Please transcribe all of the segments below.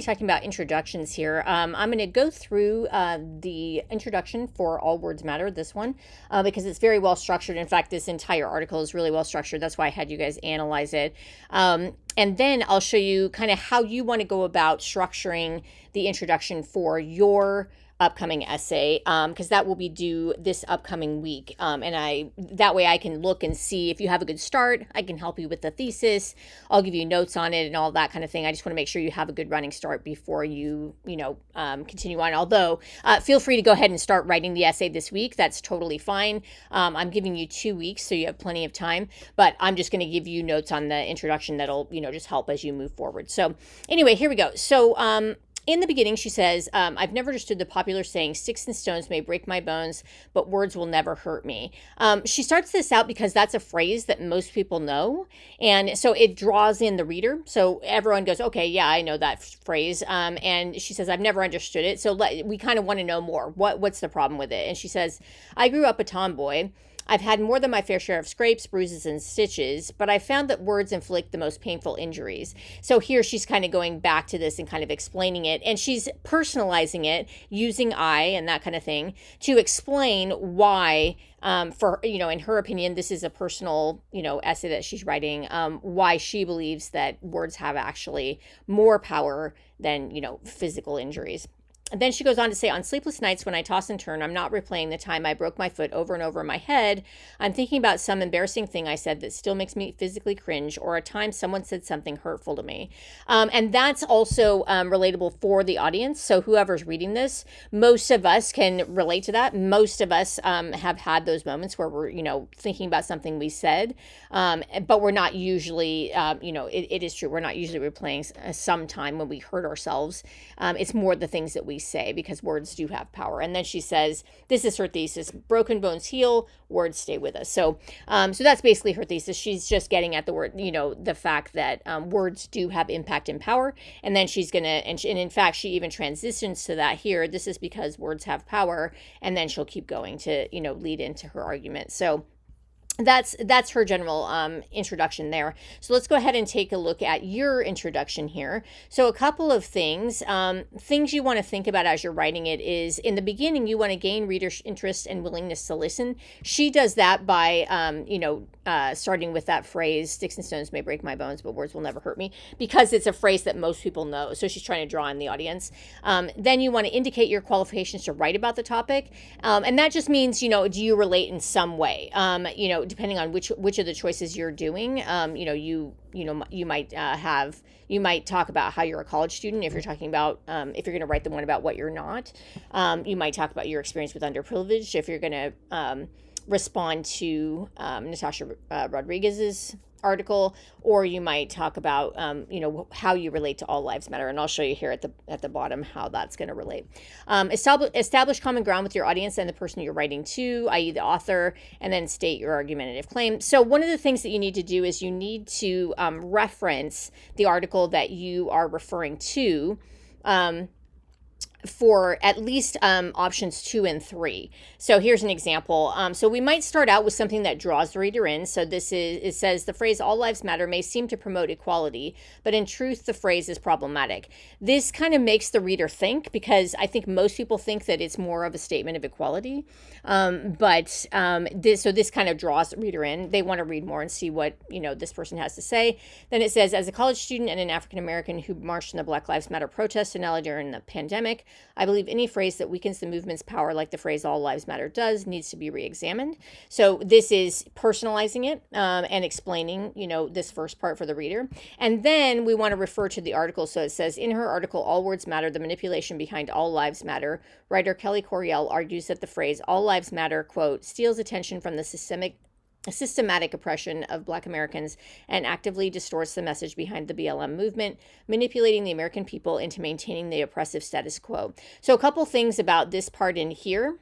Talking about introductions here. I'm going to go through the introduction for All Words Matter, this one, because it's very well structured. In fact, this entire article is really well structured. That's why I had you guys analyze it. And then I'll show you kind of how you want to go about structuring the introduction for your upcoming essay, because that will be due this upcoming week. And that way I can look and see if you have a good start. I can help you with the thesis. I'll give you notes on it and all that kind of thing. I just want to make sure you have a good running start before you continue on. Although, feel free to go ahead and start writing the essay this week. That's totally fine. I'm giving you 2 weeks, so you have plenty of time. But I'm just going to give you notes on the introduction that'll, just help as you move forward. So anyway, here we go. So, in the beginning, she says, I've never understood the popular saying, sticks and stones may break my bones, but words will never hurt me. She starts this out because that's a phrase that most people know. And so it draws in the reader. So everyone goes, okay, yeah, I know that phrase. And she says, I've never understood it. So we kind of want to know more. What's the problem with it? And she says, I grew up a tomboy. I've had more than my fair share of scrapes, bruises, and stitches, but I found that words inflict the most painful injuries. So here she's kind of going back to this and kind of explaining it, and she's personalizing it using I and that kind of thing to explain why, in her opinion, this is a personal, essay that she's writing, why she believes that words have actually more power than, physical injuries. And then she goes on to say, on sleepless nights when I toss and turn, I'm not replaying the time I broke my foot over and over in my head. I'm thinking about some embarrassing thing I said that still makes me physically cringe, or a time someone said something hurtful to me. And that's also relatable for the audience. So whoever's reading this, most of us can relate to that. Most of us have had those moments where we're, thinking about something we said, but we're not usually, it is true. We're not usually replaying some time when we hurt ourselves. It's more the things that we say, because words do have power. And then she says, this is her thesis: broken bones heal, words stay with us. So that's basically her thesis. She's just getting at the word, the fact that words do have impact and power. And then she's going to, and in fact, she even transitions to that here. This is because words have power. And then she'll keep going to, lead into her argument. So that's her general introduction there. So let's go ahead and take a look at your introduction here. So a couple of things you want to think about as you're writing it is, in the beginning, you want to gain readers' interest and willingness to listen. She does that by, starting with that phrase, sticks and stones may break my bones, but words will never hurt me, because it's a phrase that most people know. So she's trying to draw in the audience. Then you want to indicate your qualifications to write about the topic. And that just means, do you relate in some way? Depending on which of the choices you're doing, you might talk about how you're a college student. If you're talking about, if you're going to write the one about what you're not, you might talk about your experience with underprivileged. If you're going to respond to Natasha Rodriguez's article, or you might talk about how you relate to All Lives Matter, and I'll show you here at the bottom how that's going to relate. Establish common ground with your audience and the person you're writing to, i.e. the author, and then state your argumentative claim. So one of the things that you need to do is you need to reference the article that you are referring to for at least options 2 and 3. So here's an example. So we might start out with something that draws the reader in. So it says the phrase all lives matter may seem to promote equality, but in truth, the phrase is problematic. This kind of makes the reader think, because I think most people think that it's more of a statement of equality. But this kind of draws the reader in. They want to read more and see what, this person has to say. Then it says, as a college student and an African-American who marched in the Black Lives Matter protests in LA during the pandemic, I believe any phrase that weakens the movement's power, like the phrase all lives matter does, needs to be re-examined. So this is personalizing it and explaining, this first part for the reader. And then we want to refer to the article. So it says, in her article, All Words Matter, the manipulation behind all lives matter, writer Kelly Coryell argues that the phrase all lives matter, quote, steals attention from the systematic oppression of Black Americans and actively distorts the message behind the BLM movement, manipulating the American people into maintaining the oppressive status quo. So a couple things about this part in here.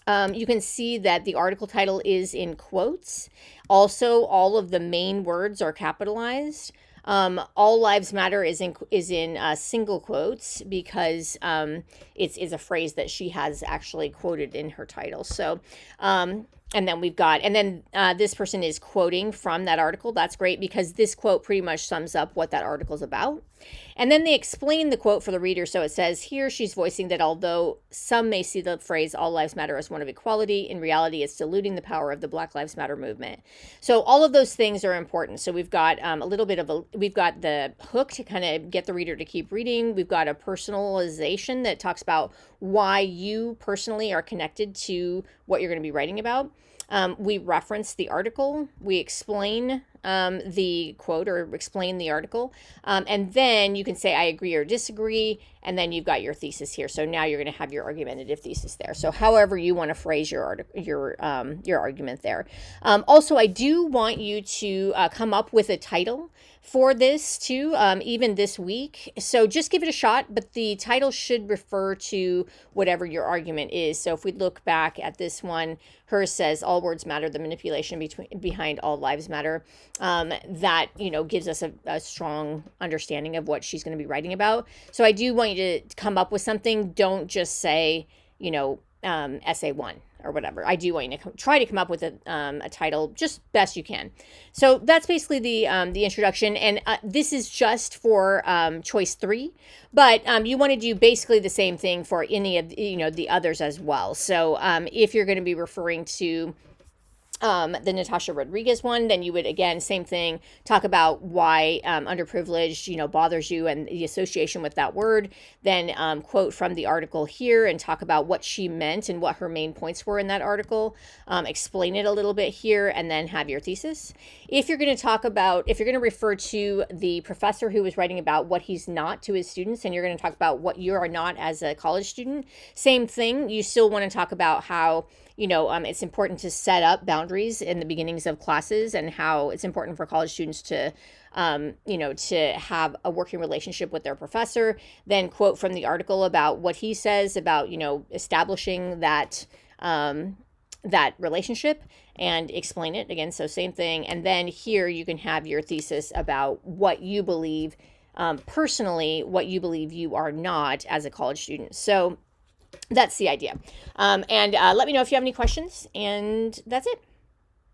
You can see that the article title is in quotes. Also, all of the main words are capitalized. All lives matter is in single quotes, because it's a phrase that she has actually quoted in her title. So and then we've got, and then this person is quoting from that article. That's great because this quote pretty much sums up what that article is about. And then they explain the quote for the reader. So it says here, she's voicing that although some may see the phrase all lives matter as one of equality, in reality, it's diluting the power of the Black Lives Matter movement. So all of those things are important. So we've got a little bit of we've got the hook to kind of get the reader to keep reading. We've got a personalization that talks about why you personally are connected to what you're going to be writing about. We reference the article, we explain the quote or explain the article, and then you can say I agree or disagree, and then you've got your thesis here. So now you're going to have your argumentative thesis there. So however you want to phrase your argument there. Also, I do want you to come up with a title for this too, even this week. So just give it a shot, but the title should refer to whatever your argument is. So if we look back at this one, hers says all words matter, the manipulation behind all lives matter. That, gives us a strong understanding of what she's going to be writing about. So I do want you to come up with something. Don't just say, essay one or whatever. I do want you to try to come up with a title just best you can. So that's basically the introduction, and this is just for choice 3, but you want to do basically the same thing for any of the others as well. So if you're going to be referring to the Natasha Rodriguez one, then you would, again, same thing, talk about why underprivileged, bothers you and the association with that word. Then quote from the article here and talk about what she meant and what her main points were in that article. Explain it a little bit here and then have your thesis. If you're going to refer to the professor who was writing about what he's not to his students, and you're going to talk about what you are not as a college student, same thing. You still want to talk about how it's important to set up boundaries in the beginnings of classes and how it's important for college students to, to have a working relationship with their professor. Then quote from the article about what he says about, establishing that relationship and explain it again. So same thing. And then here you can have your thesis about what you believe, personally, what you believe you are not as a college student. So that's the idea. And let me know if you have any questions, and that's it.